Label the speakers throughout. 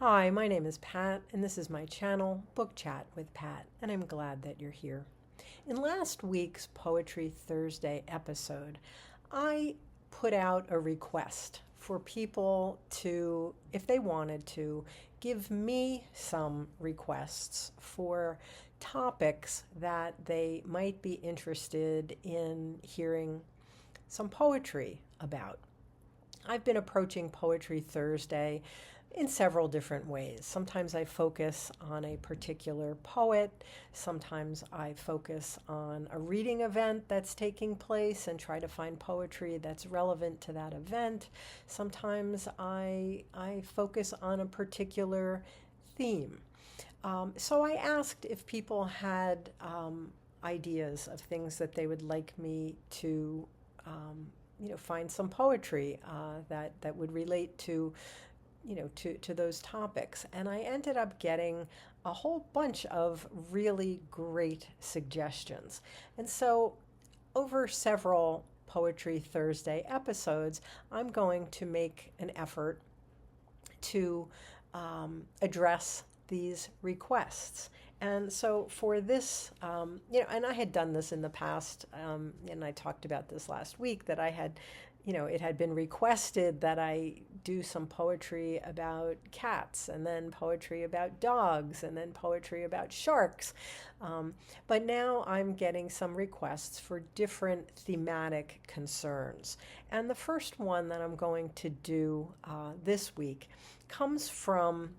Speaker 1: Hi, my name is Pat, and this is my channel, Book Chat with Pat, and I'm glad that you're here. In last week's Poetry Thursday episode, I put out a request for people to, if they wanted to, give me some requests for topics that they might be interested in hearing some poetry about. I've been approaching Poetry Thursday in several different ways. Sometimes I focus on a particular poet. Sometimes I focus on a reading event that's taking place and try to find poetry that's relevant to that event. Sometimes I focus on a particular theme. So I asked if people had ideas of things that they would like me to find some poetry that would relate to those topics. And I ended up getting a whole bunch of really great suggestions. And so over several Poetry Thursday episodes, I'm going to make an effort to address these requests. And so for this, and I had done this in the past, and I talked about this last week, that I had, it had been requested that I do some poetry about cats, and then poetry about dogs, and then poetry about sharks. But now I'm getting some requests for different thematic concerns. And the first one that I'm going to do this week comes from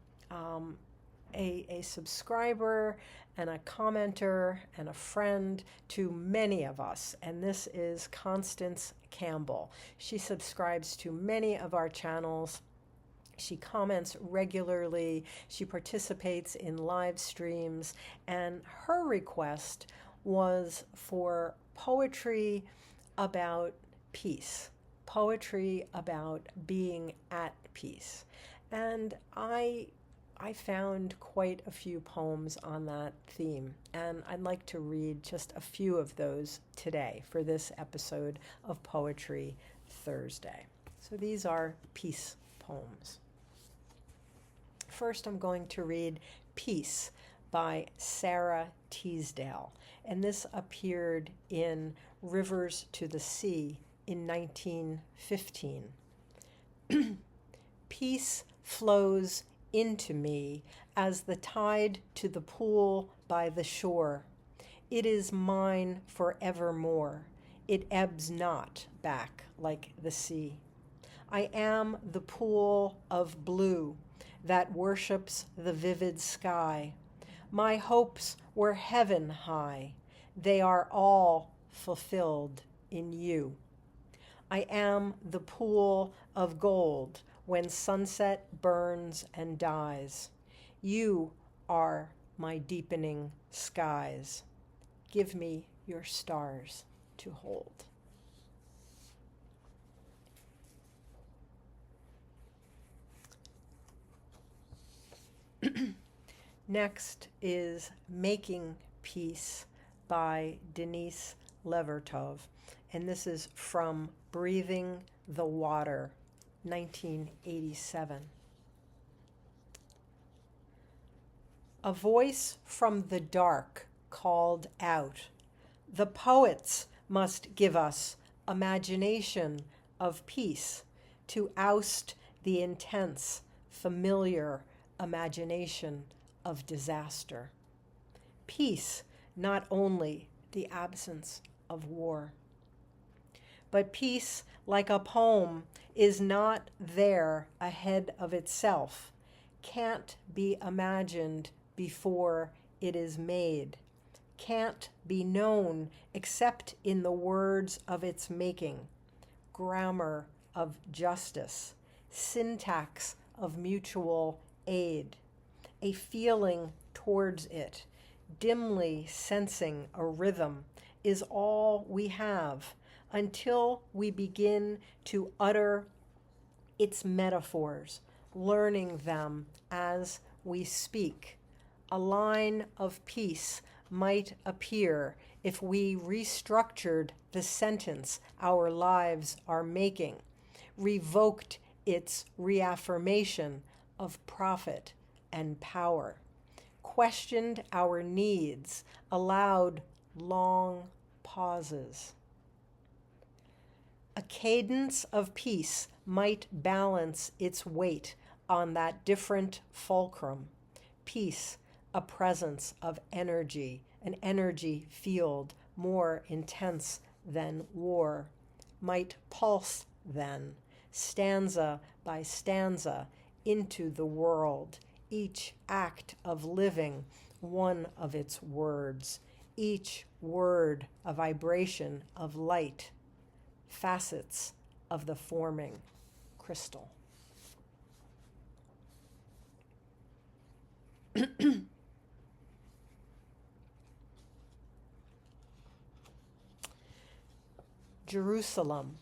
Speaker 1: a subscriber and a commenter and a friend to many of us, and this is Constance Campbell. She subscribes to many of our channels. She comments regularly. She participates in live streams, and her request was for poetry about peace, poetry about being at peace. And I found quite a few poems on that theme, and I'd like to read just a few of those today for this episode of Poetry Thursday. So these are peace poems. First, I'm going to read Peace by Sara Teasdale, and this appeared in Rivers to the Sea in 1915. Peace flows into me as the tide to the pool by the shore. It is mine forevermore. It ebbs not back like the sea. I am the pool of blue that worships the vivid sky. My hopes were heaven high. They are all fulfilled in you. I am the pool of gold when sunset burns and dies. You are my deepening skies. Give me your stars to hold. Next is Making Peace by Denise Levertov, and this is from Breathing the Water, 1987. A voice from the dark called out, "The poets must give us imagination of peace to oust the intense, familiar imagination of disaster. Peace, not only the absence of war. But peace, like a poem, is not there ahead of itself, can't be imagined before it is made, can't be known except in the words of its making, grammar of justice, syntax of mutual aid, a feeling towards it, dimly sensing a rhythm, is all we have until we begin to utter its metaphors, learning them as we speak. A line of peace might appear if we restructured the sentence our lives are making, revoked its reaffirmation of profit and power, questioned our needs, allowed long pauses. A cadence of peace might balance its weight on that different fulcrum. Peace, a presence of energy, an energy field more intense than war, might pulse then, stanza by stanza, into the world, each act of living one of its words, each word a vibration of light, facets of the forming crystal. Jerusalem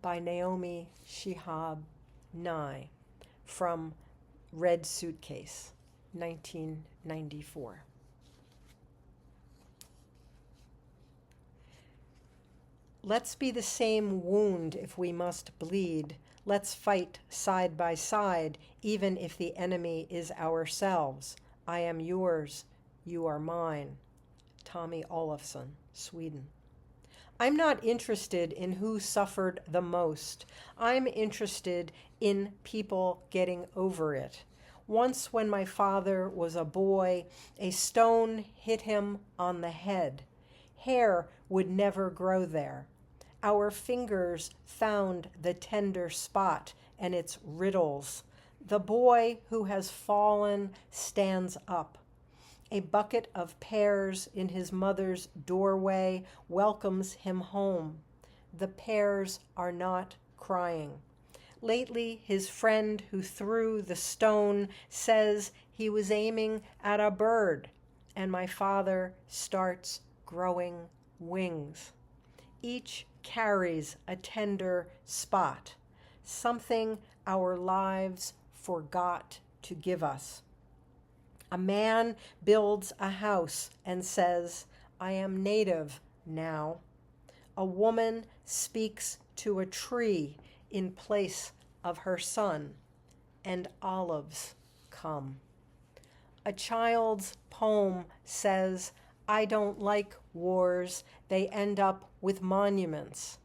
Speaker 1: by Naomi Shihab Nye from Red Suitcase, 1994. Let's be the same wound if we must bleed. Let's fight side by side, even if the enemy is ourselves. I am yours, you are mine. Tommy Olofsson, Sweden. I'm not interested in who suffered the most. I'm interested in people getting over it. Once when my father was a boy, a stone hit him on the head. Hair would never grow there. Our fingers found the tender spot and its riddles. The boy who has fallen stands up. A bucket of pears in his mother's doorway welcomes him home. The pears are not crying. Lately, his friend who threw the stone says he was aiming at a bird, and my father starts growing wings. Each carries a tender spot, something our lives forgot to give us. A man builds a house and says, I am native now. A woman speaks to a tree in place of her son, and olives come. A child's poem says, I don't like wars, they end up with monuments.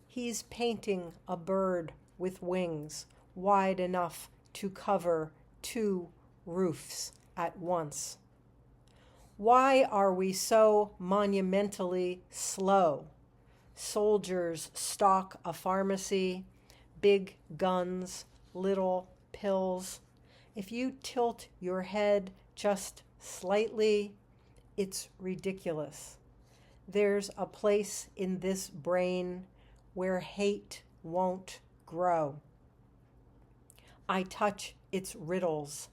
Speaker 1: He's painting a bird with wings wide enough to cover 2 roofs at once. Why are we so monumentally slow? Soldiers stalk a pharmacy, big guns, little pills. If you tilt your head just slightly, it's ridiculous. There's a place in this brain where hate won't grow. I touch its riddles,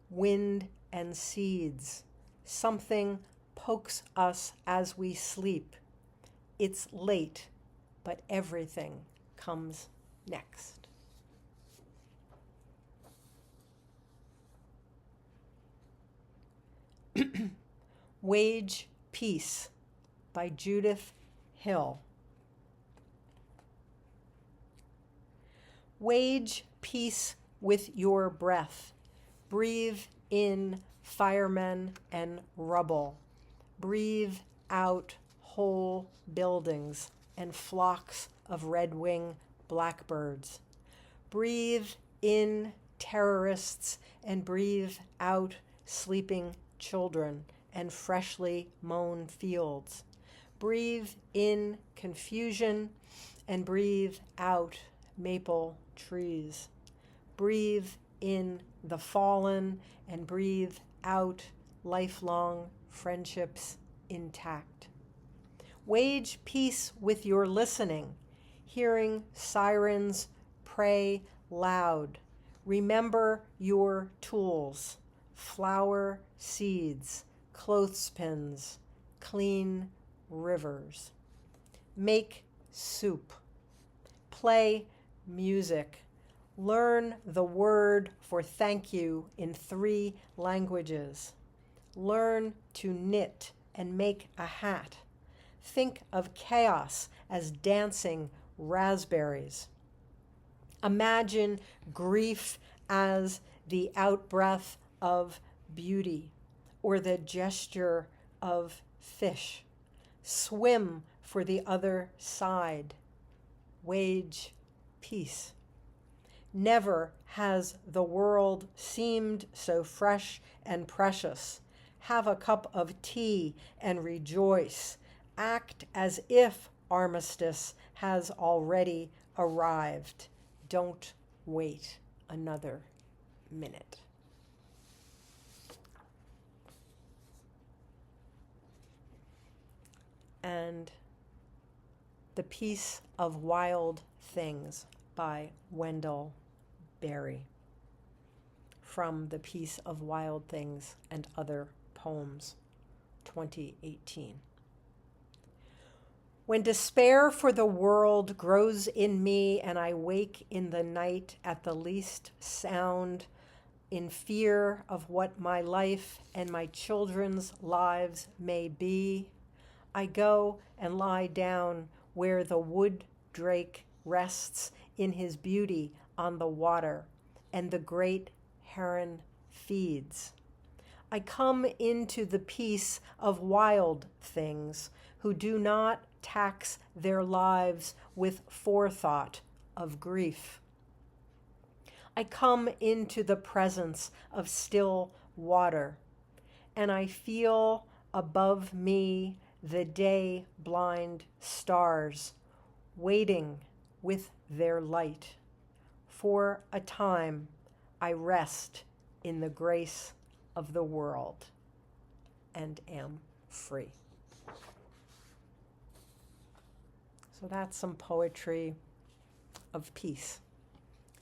Speaker 1: wind and seeds. Something pokes us as we sleep. It's late, but everything comes next. Wage Peace by Judyth Hill. Wage peace with your breath. Breathe in firemen and rubble. Breathe out whole buildings and flocks of red-winged blackbirds. Breathe in terrorists and breathe out sleeping children and freshly mown fields. Breathe in confusion and breathe out maple trees. Breathe in the fallen and breathe out lifelong friendships intact. Wage peace with your listening, hearing sirens pray loud. Remember your tools, flower seeds, clothespins, clean rivers. Make soup. Play music. Learn the word for thank you in 3 languages. Learn to knit and make a hat. Think of chaos as dancing raspberries. Imagine grief as the outbreath of beauty or the gesture of fish. Swim for the other side. Wage peace. Never has the world seemed so fresh and precious. Have a cup of tea and rejoice. Act as if armistice has already arrived. Don't wait another minute. And The Piece of Wild Things by Wendell Berry, from The Piece of Wild Things and Other Poems, 2018. When despair for the world grows in me and I wake in the night at the least sound, in fear of what my life and my children's lives may be, I go and lie down where the wood drake rests in his beauty on the water, and the great heron feeds. I come into the peace of wild things who do not tax their lives with forethought of grief. I come into the presence of still water, and I feel above me the day-blind stars waiting with their light. For a time, I rest in the grace of the world and am free. So that's some poetry of peace.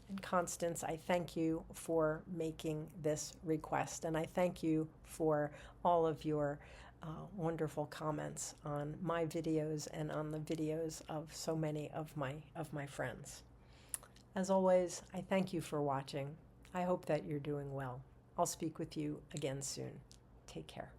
Speaker 1: And Constance, I thank you for making this request, and I thank you for all of your wonderful comments on my videos and on the videos of so many of my friends. As always, I thank you for watching. I hope that you're doing well. I'll speak with you again soon. Take care.